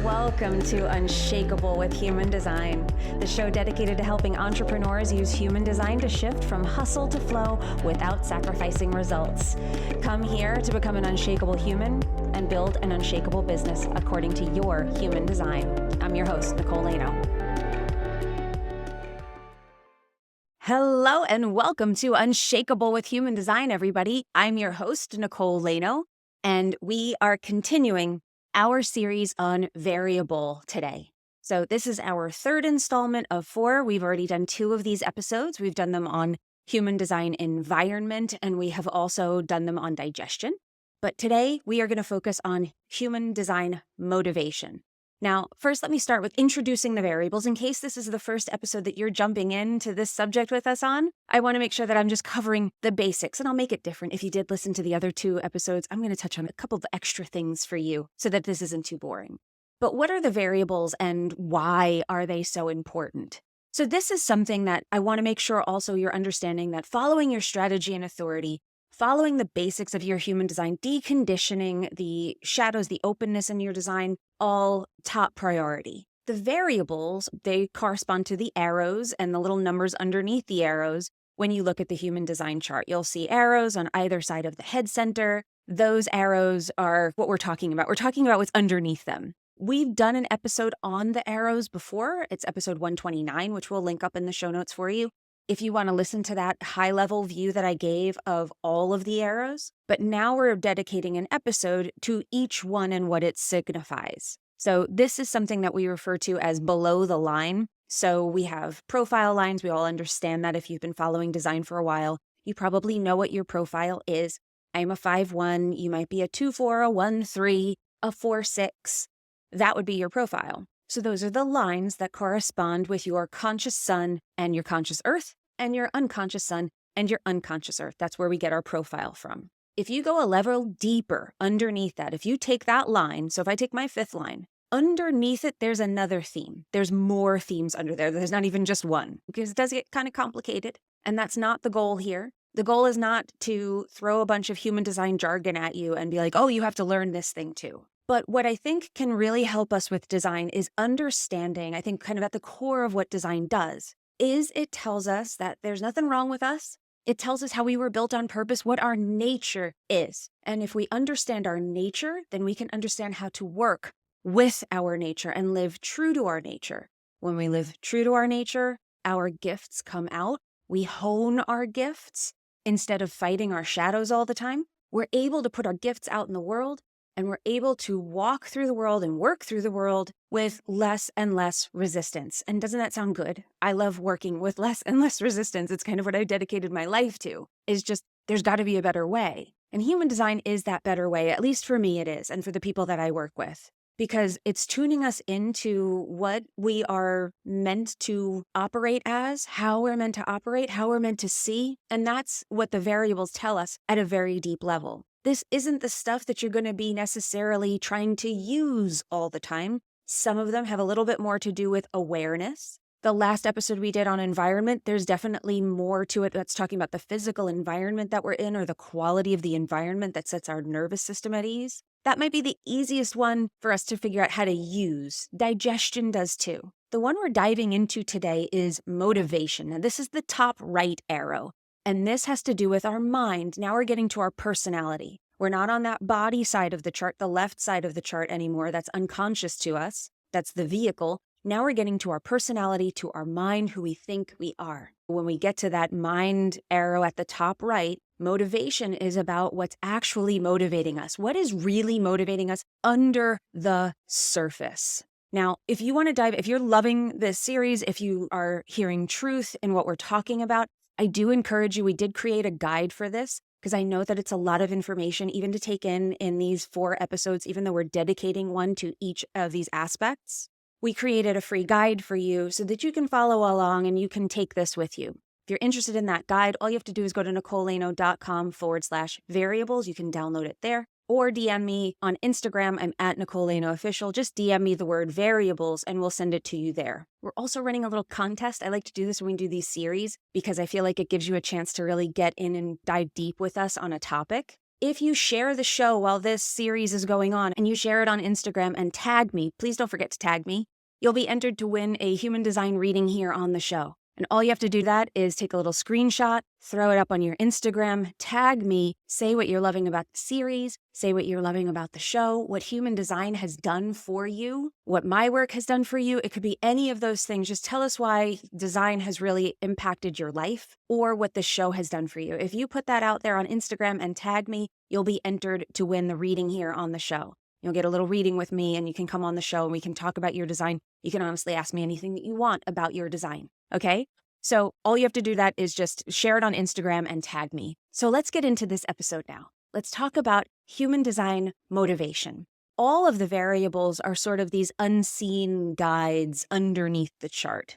Welcome to Unshakable with Human Design, the show dedicated to helping entrepreneurs use human design to shift from hustle to flow without sacrificing results. Come here to become an unshakable human and build an unshakable business according to your human design. I'm your host, Nicole Lano. Hello and welcome to Unshakable with Human Design, everybody. I'm your host, Nicole Lano, and we are continuing our series on variable today. So this is our third installment of 4. We've already done 2 of these episodes. We've done them on human design environment, and we have also done them on digestion. But today we are going to focus on human design motivation. Now, first, let me start with introducing the variables. In case this is the first episode that you're jumping into this subject with us on, I want to make sure that I'm just covering the basics, and I'll make it different. If you did listen to the other 2 episodes, I'm going to touch on a couple of extra things for you so that this isn't too boring. But what are the variables and why are they so important? So this is something that I want to make sure also you're understanding that following your strategy and authority, following the basics of your human design, deconditioning the shadows, the openness in your design, all top priority. The variables, they correspond to the arrows and the little numbers underneath the arrows. When you look at the human design chart, you'll see arrows on either side of the head center. Those arrows are what we're talking about. We're talking about what's underneath them. We've done an episode on the arrows before. It's episode 129, which we'll link up in the show notes for you, if you want to listen to that high-level view that I gave of all of the arrows. But now we're dedicating an episode to each one and what it signifies. So this is something that we refer to as below the line. So we have profile lines. We all understand that if you've been following design for a while. You probably know what your profile is. I'm a 5-1. You might be a 2-4, a 1-3, a 4-6. That would be your profile. So those are the lines that correspond with your conscious sun and your conscious earth and your unconscious sun and your unconscious earth. That's where we get our profile from. If you go a level deeper underneath that, if you take that line, so if I take my 5th line, underneath it, there's another theme. There's more themes under there. There's not even just one, because it does get kind of complicated. And that's not the goal here. The goal is not to throw a bunch of human design jargon at you and be like, oh, you have to learn this thing too. But what I think can really help us with design is understanding, I think kind of at the core of what design does, is it tells us that there's nothing wrong with us. It tells us how we were built on purpose, what our nature is. And if we understand our nature, then we can understand how to work with our nature and live true to our nature. When we live true to our nature, our gifts come out. We hone our gifts instead of fighting our shadows all the time. We're able to put our gifts out in the world. And we're able to walk through the world and work through the world with less and less resistance. And doesn't that sound good? I love working with less and less resistance. It's kind of what I've dedicated my life to, is just there's got to be a better way. And human design is that better way, at least for me it is, and for the people that I work with. Because it's tuning us into what we are meant to operate as, how we're meant to operate, how we're meant to see. And that's what the variables tell us at a very deep level. This isn't the stuff that you're going to be necessarily trying to use all the time. Some of them have a little bit more to do with awareness. The last episode we did on environment, there's definitely more to it that's talking about the physical environment that we're in or the quality of the environment that sets our nervous system at ease. That might be the easiest one for us to figure out how to use. Digestion does too. The one we're diving into today is motivation. And this is the top right arrow. And this has to do with our mind. Now we're getting to our personality. We're not on that body side of the chart, the left side of the chart anymore. That's unconscious to us. That's the vehicle. Now we're getting to our personality, to our mind, who we think we are. When we get to that mind arrow at the top right, motivation is about what's actually motivating us. What is really motivating us under the surface? Now, if you want to dive, if you're loving this series, if you are hearing truth in what we're talking about, I do encourage you, we did create a guide for this because I know that it's a lot of information even to take in these 4 episodes, even though we're dedicating one to each of these aspects. We created a free guide for you so that you can follow along and you can take this with you. If you're interested in that guide, all you have to do is go to nicolelano.com/variables. You can download it there. Or DM me on Instagram. I'm at Nicole Lano Official. Just DM me the word variables and we'll send it to you there. We're also running a little contest. I like to do this when we do these series because I feel like it gives you a chance to really get in and dive deep with us on a topic. If you share the show while this series is going on and you share it on Instagram and tag me, please don't forget to tag me, you'll be entered to win a human design reading here on the show. And all you have to do that is take a little screenshot, throw it up on your Instagram, tag me, say what you're loving about the series, say what you're loving about the show, what human design has done for you, what my work has done for you. It could be any of those things. Just tell us why design has really impacted your life or what the show has done for you. If you put that out there on Instagram and tag me, you'll be entered to win the reading here on the show. You'll get a little reading with me and you can come on the show and we can talk about your design. You can honestly ask me anything that you want about your design. Okay? So all you have to do that is just share it on Instagram and tag me. So let's get into this episode now. Let's talk about human design motivation. All of the variables are sort of these unseen guides underneath the chart.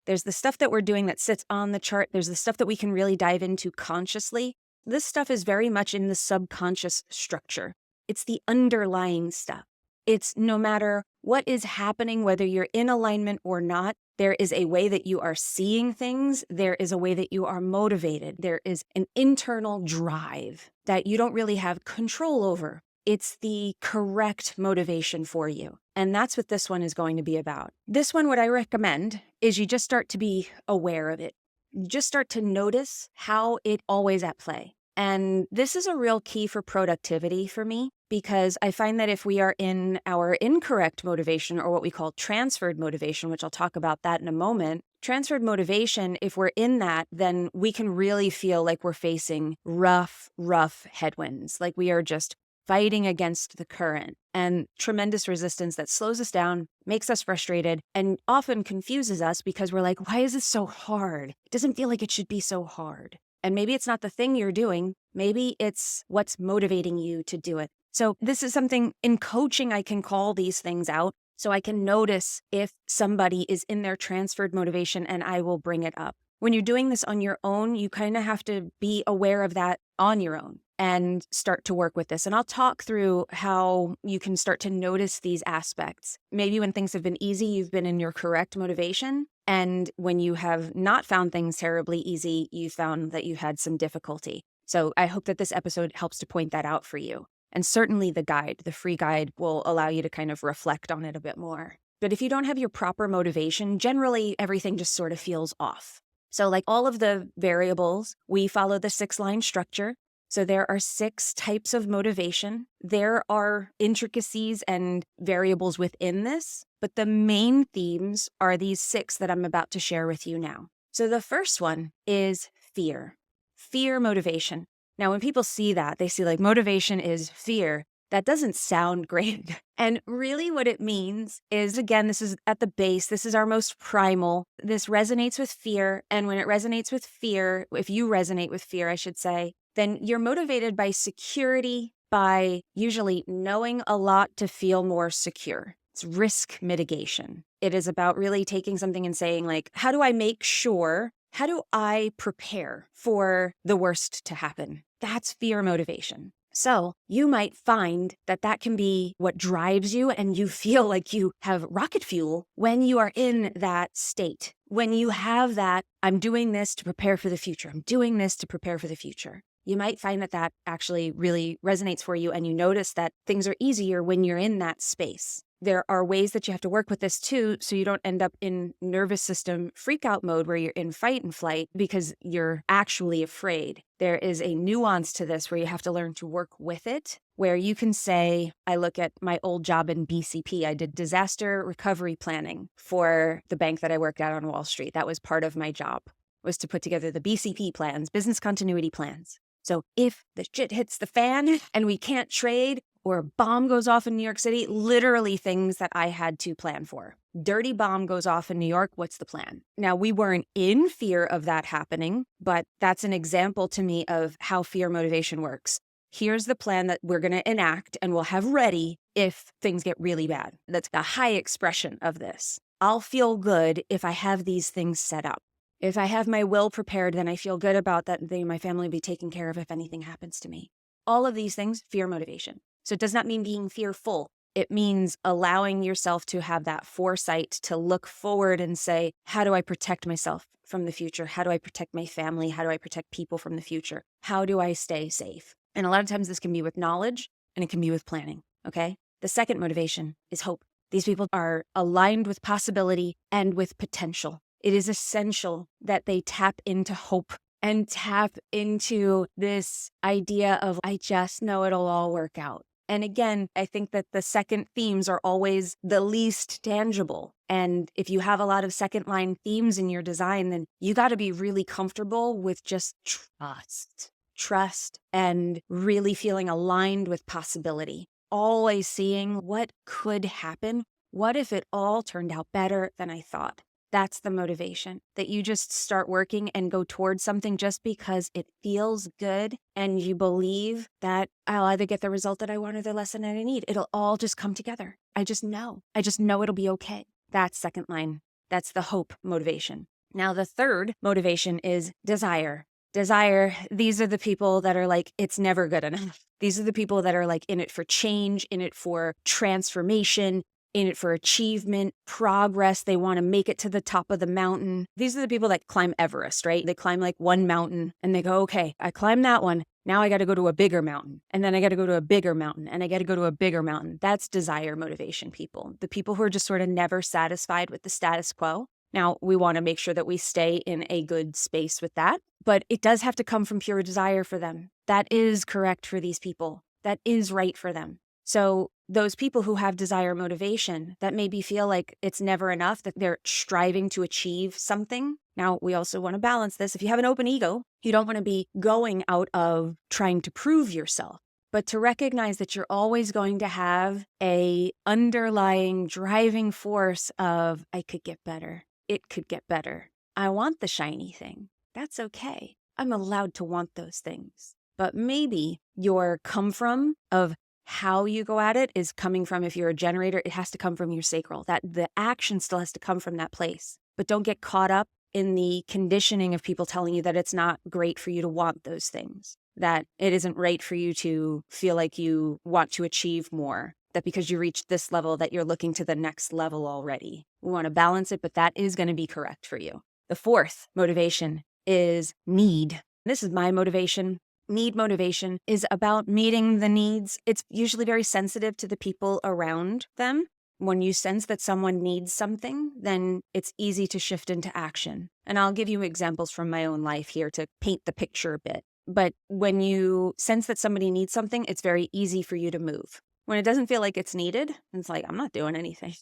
There's the stuff that we're doing that sits on the chart. There's the stuff that we can really dive into consciously. This stuff is very much in the subconscious structure. It's the underlying stuff. It's no matter what is happening, whether you're in alignment or not, there is a way that you are seeing things. There is a way that you are motivated. There is an internal drive that you don't really have control over. It's the correct motivation for you. And that's what this one is going to be about. This one, what I recommend is you just start to be aware of it. You just start to notice how it's always at play. And this is a real key for productivity for me, because I find that if we are in our incorrect motivation, or what we call transferred motivation, which I'll talk about that in a moment, transferred motivation, if we're in that, then we can really feel like we're facing rough headwinds, like we are just fighting against the current, and tremendous resistance that slows us down, makes us frustrated, and often confuses us because we're like, why is this so hard? It doesn't feel like it should be so hard. And maybe it's not the thing you're doing. Maybe it's what's motivating you to do it. So this is something in coaching, I can call these things out. So I can notice if somebody is in their transferred motivation and I will bring it up. When you're doing this on your own, you kind of have to be aware of that on your own and start to work with this. And I'll talk through how you can start to notice these aspects. Maybe when things have been easy, you've been in your correct motivation. And when you have not found things terribly easy, you found that you had some difficulty. So I hope that this episode helps to point that out for you. And certainly the guide, the free guide, will allow you to kind of reflect on it a bit more. But if you don't have your proper motivation, generally everything just sort of feels off. So like all of the variables, we follow the 6-line structure. So there are 6 types of motivation. There are intricacies and variables within this, but the main themes are these 6 that I'm about to share with you now. So the first one is fear. Fear motivation. Now, when people see that, they see like motivation is fear. That doesn't sound great. And really what it means is, again, this is at the base. This is our most primal. This resonates with fear. And when it resonates with fear, if you resonate with fear, I should say, then you're motivated by security, by usually knowing a lot to feel more secure. It's risk mitigation. It is about really taking something and saying like, how do I make sure, how do I prepare for the worst to happen? That's fear motivation. So you might find that that can be what drives you and you feel like you have rocket fuel when you are in that state. When you have that, I'm doing this to prepare for the future. I'm doing this to prepare for the future. You might find that that actually really resonates for you and you notice that things are easier when you're in that space. There are ways that you have to work with this too, so you don't end up in nervous system freak out mode where you're in fight and flight because you're actually afraid. There is a nuance to this where you have to learn to work with it, where you can say, I look at my old job in BCP. I did disaster recovery planning for the bank that I worked at on Wall Street. That was part of my job, was to put together the BCP plans, business continuity plans. So if the shit hits the fan and we can't trade, or a bomb goes off in New York City, literally things that I had to plan for. Dirty bomb goes off in New York, what's the plan? Now, we weren't in fear of that happening, but that's an example to me of how fear motivation works. Here's the plan that we're going to enact and we'll have ready if things get really bad. That's a high expression of this. I'll feel good if I have these things set up. If I have my will prepared, then I feel good about that my family will be taken care of if anything happens to me. All of these things, fear motivation. So it does not mean being fearful. It means allowing yourself to have that foresight to look forward and say, how do I protect myself from the future? How do I protect my family? How do I protect people from the future? How do I stay safe? And a lot of times this can be with knowledge and it can be with planning, okay? The second motivation is hope. These people are aligned with possibility and with potential. It is essential that they tap into hope and tap into this idea of, I just know it'll all work out. And again, I think that the second themes are always the least tangible. And if you have a lot of second line themes in your design, then you got to be really comfortable with just trust, and really feeling aligned with possibility. Always seeing what could happen. What if it all turned out better than I thought? That's the motivation, that you just start working and go towards something just because it feels good and you believe that I'll either get the result that I want or the lesson that I need. It'll all just come together. I just know it'll be okay. That's second line. That's the hope motivation. Now, the third motivation is desire. Desire, these are the people that are like, it's never good enough. These are the people that are like in it for change, in it for transformation, in it for achievement, progress. They want to make it to the top of the mountain. These are the people that climb Everest, right? They climb like one mountain and they go, okay, I climbed that one. Now I got to go to a bigger mountain. And then I got to go to a bigger mountain. And I got to go to a bigger mountain. That's desire motivation people. The people who are just sort of never satisfied with the status quo. Now, we want to make sure that we stay in a good space with that, but it does have to come from pure desire for them. That is correct for these people. That is right for them. So those people who have desire motivation that maybe feel like it's never enough, that they're striving to achieve something. Now, we also want to balance this. If you have an open ego, you don't want to be going out of trying to prove yourself, but to recognize that you're always going to have a underlying driving force of, I could get better. It could get better. I want the shiny thing. That's okay. I'm allowed to want those things. But maybe your come from of how you go at it is coming from, if you're a generator, it has to come from your sacral. That the action still has to come from that place. But don't get caught up in the conditioning of people telling you that it's not great for you to want those things, that it isn't right for you to feel like you want to achieve more, that because you reached this level that you're looking to the next level already. We want to balance it, but that is going to be correct for you. The fourth motivation is need. This is my motivation. Need motivation is about meeting the needs. It's usually very sensitive to the people around them. When you sense that someone needs something, then it's easy to shift into action. And I'll give you examples from my own life here to paint the picture a bit. But when you sense that somebody needs something, it's very easy for you to move. When it doesn't feel like it's needed, it's like, I'm not doing anything.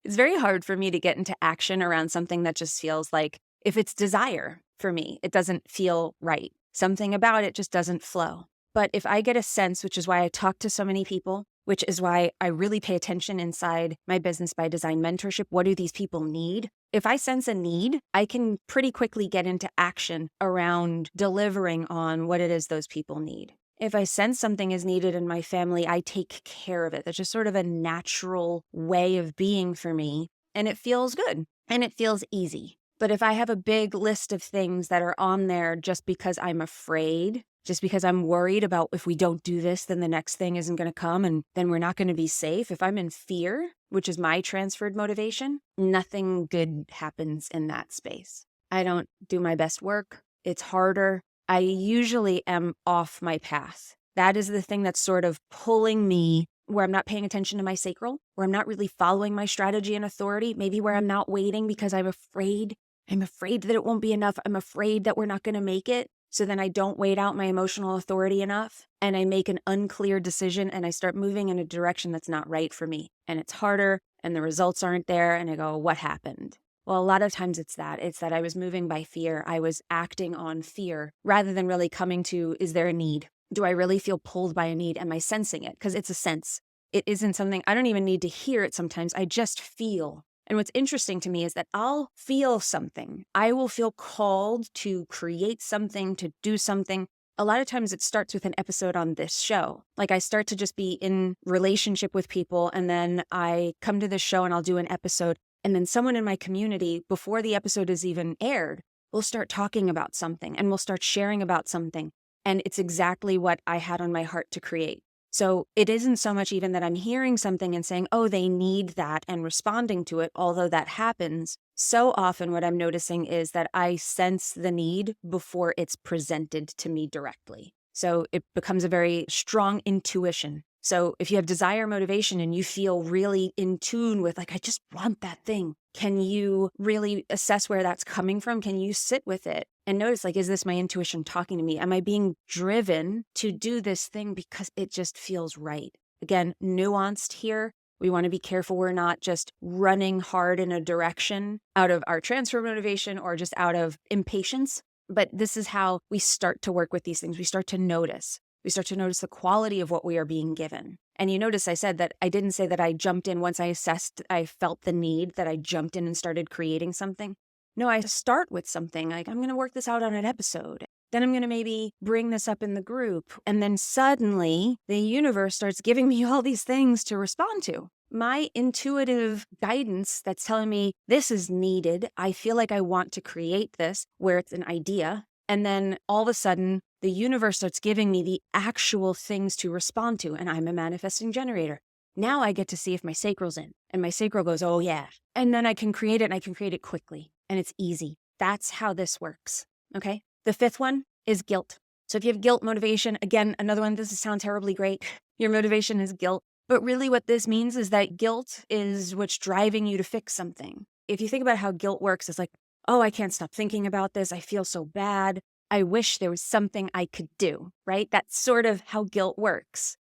It's very hard for me to get into action around something that just feels like, if it's desire for me, it doesn't feel right. Something about it just doesn't flow. But if I get a sense, which is why I talk to so many people, which is why I really pay attention inside my Business by Design mentorship, what do these people need? If I sense a need, I can pretty quickly get into action around delivering on what it is those people need. If I sense something is needed in my family, I take care of it. That's just sort of a natural way of being for me. And it feels good and it feels easy. But if I have a big list of things that are on there just because I'm afraid, just because I'm worried about if we don't do this, then the next thing isn't going to come and then we're not going to be safe. If I'm in fear, which is my transferred motivation, nothing good happens in that space. I don't do my best work. It's harder. I usually am off my path. That is the thing that's sort of pulling me where I'm not paying attention to my sacral, where I'm not really following my strategy and authority, maybe where I'm not waiting because I'm afraid. I'm afraid that it won't be enough. I'm afraid that we're not going to make it. So then I don't wait out my emotional authority enough and I make an unclear decision and I start moving in a direction that's not right for me. And it's harder and the results aren't there. And I go, what happened? Well, a lot of times it's that I was moving by fear. I was acting on fear rather than really coming to, is there a need? Do I really feel pulled by a need? Am I sensing it? Because it's a sense. It isn't something, I don't even need to hear it sometimes. I just feel. And what's interesting to me is that I'll feel something. I will feel called to create something, to do something. A lot of times it starts with an episode on this show. Like I start to just be in relationship with people and then I come to this show and I'll do an episode. And then someone in my community, before the episode is even aired, will start talking about something and we'll start sharing about something. And it's exactly what I had on my heart to create. So it isn't so much even that I'm hearing something and saying, oh, they need that and responding to it, although that happens. So often what I'm noticing is that I sense the need before it's presented to me directly. So it becomes a very strong intuition. So if you have desire, motivation, and you feel really in tune with like, I just want that thing, can you really assess where that's coming from? Can you sit with it and notice, like, is this my intuition talking to me? Am I being driven to do this thing because it just feels right? Again, nuanced here. We want to be careful we're not just running hard in a direction out of our transfer motivation or just out of impatience. But this is how we start to work with these things. We start to notice. We start to notice the quality of what we are being given. And you notice I said that I didn't say that I jumped in once I assessed, I felt the need, that I jumped in and started creating something. No, I start with something like, I'm going to work this out on an episode. Then I'm going to maybe bring this up in the group. And then suddenly the universe starts giving me all these things to respond to. My intuitive guidance that's telling me this is needed. I feel like I want to create this, where it's an idea. And then all of a sudden, the universe starts giving me the actual things to respond to. And I'm a manifesting generator. Now I get to see if my sacral's in. And my sacral goes, oh yeah. And then I can create it, and I can create it quickly. And it's easy. That's how this works. Okay? The fifth one is guilt. So if you have guilt motivation, again, another one, this sounds terribly great. Your motivation is guilt. But really what this means is that guilt is what's driving you to fix something. If you think about how guilt works, it's like, oh, I can't stop thinking about this. I feel so bad. I wish there was something I could do, right? That's sort of how guilt works.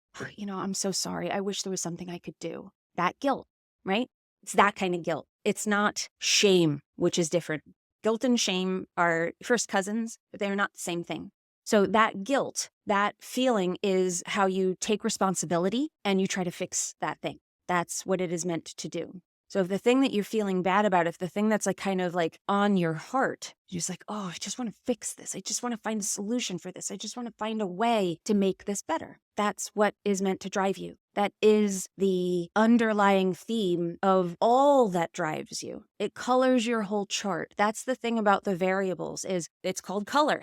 I'm so sorry. I wish there was something I could do. That guilt, right? It's that kind of guilt. It's not shame, which is different. Guilt and shame are first cousins, but they're not the same thing. So that guilt, that feeling is how you take responsibility and you try to fix that thing. That's what it is meant to do. So if the thing that you're feeling bad about, if the thing that's like kind of like on your heart, you're just like, oh, I just want to fix this. I just want to find a solution for this. I just want to find a way to make this better. That's what is meant to drive you. That is the underlying theme of all that drives you. It colors your whole chart. That's the thing about the variables is it's called color.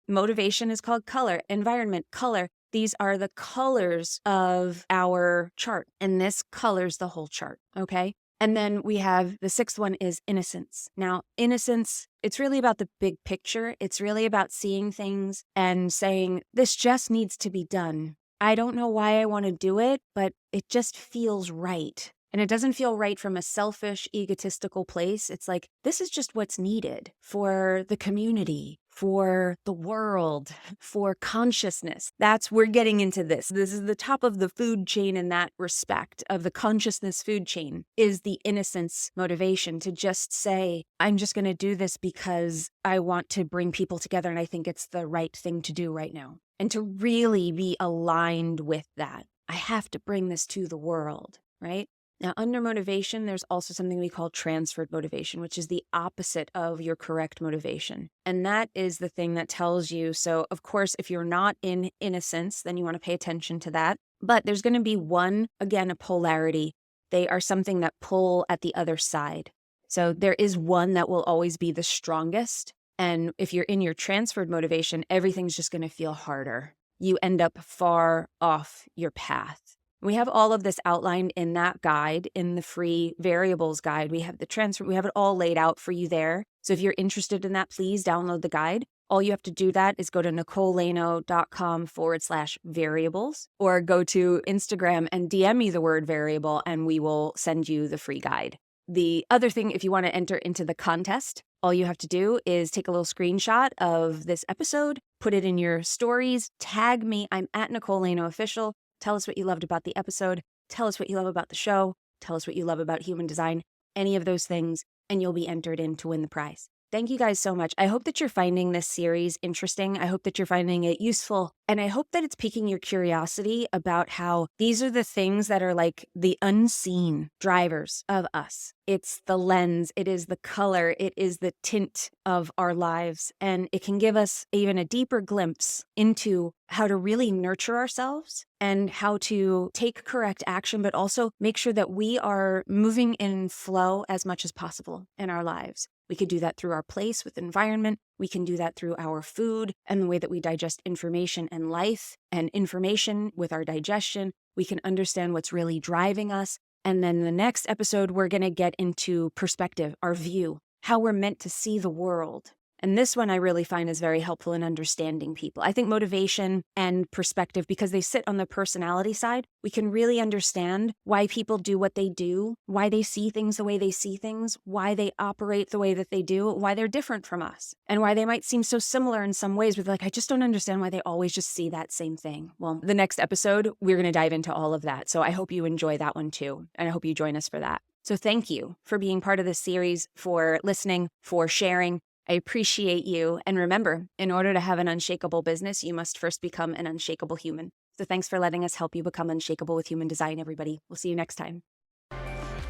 Motivation is called color. Environment, color. These are the colors of our chart. And this colors the whole chart. Okay. And then we have the sixth one is innocence. Now, innocence, it's really about the big picture. It's really about seeing things and saying, this just needs to be done. I don't know why I want to do it, but it just feels right. And it doesn't feel right from a selfish, egotistical place. It's like, this is just what's needed for the community, for the world, for consciousness. We're getting into this. This is the top of the food chain in that respect of the consciousness food chain is the innocence motivation to just say, I'm just going to do this because I want to bring people together and I think it's the right thing to do right now. And to really be aligned with that. I have to bring this to the world, right? Now, under motivation, there's also something we call transferred motivation, which is the opposite of your correct motivation. And that is the thing that tells you, so of course, if you're not in innocence, then you want to pay attention to that. But there's going to be one, again, a polarity. They are something that pull at the other side. So there is one that will always be the strongest. And if you're in your transferred motivation, everything's just going to feel harder. You end up far off your path. We have all of this outlined in that guide, in the free variables guide. We have the transfer, we have it all laid out for you there. So if you're interested in that, please download the guide. All you have to do that is go to NicoleLano.com/variables or go to Instagram and DM me the word variable and we will send you the free guide. The other thing, if you want to enter into the contest, all you have to do is take a little screenshot of this episode, put it in your stories, tag me. I'm at Nicole Lano Official. Tell us what you loved about the episode. Tell us what you love about the show. Tell us what you love about human design. Any of those things, and you'll be entered in to win the prize. Thank you guys so much. I hope that you're finding this series interesting. I hope that you're finding it useful. And I hope that it's piquing your curiosity about how these are the things that are like the unseen drivers of us. It's the lens, it is the color, it is the tint of our lives. And it can give us even a deeper glimpse into how to really nurture ourselves and how to take correct action, but also make sure that we are moving in flow as much as possible in our lives. We could do that through our place with environment. We can do that through our food and the way that we digest information and life and information with our digestion. We can understand what's really driving us. And then the next episode, we're going to get into perspective, our view, how we're meant to see the world. And this one I really find is very helpful in understanding people. I think motivation and perspective, because they sit on the personality side, we can really understand why people do what they do, why they see things the way they see things, why they operate the way that they do, why they're different from us, and why they might seem so similar in some ways, but I just don't understand why they always just see that same thing. Well, the next episode, we're going to dive into all of that. So I hope you enjoy that one too. And I hope you join us for that. So thank you for being part of this series, for listening, for sharing. I appreciate you. And remember, in order to have an unshakable business, you must first become an unshakable human. So thanks for letting us help you become unshakable with human design, everybody. We'll see you next time.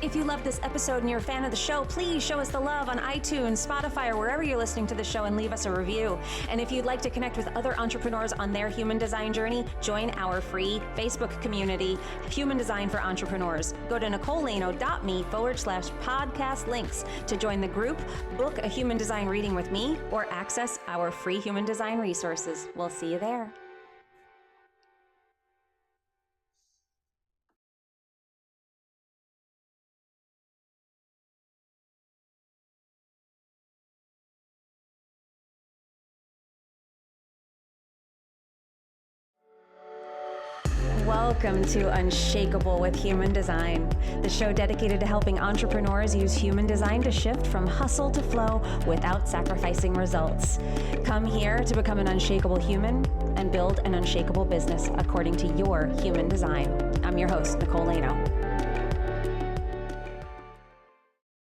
If you loved this episode and you're a fan of the show, please show us the love on iTunes, Spotify, or wherever you're listening to the show, and leave us a review. And if you'd like to connect with other entrepreneurs on their human design journey, join our free Facebook community, Human Design for Entrepreneurs. Go to NicoleLano.me/podcast links to join the group, book a human design reading with me, or access our free human design resources. We'll see you there. Welcome to Unshakable with Human Design, the show dedicated to helping entrepreneurs use human design to shift from hustle to flow without sacrificing results. Come here to become an unshakable human and build an unshakable business according to your human design. I'm your host, Nicole Lano.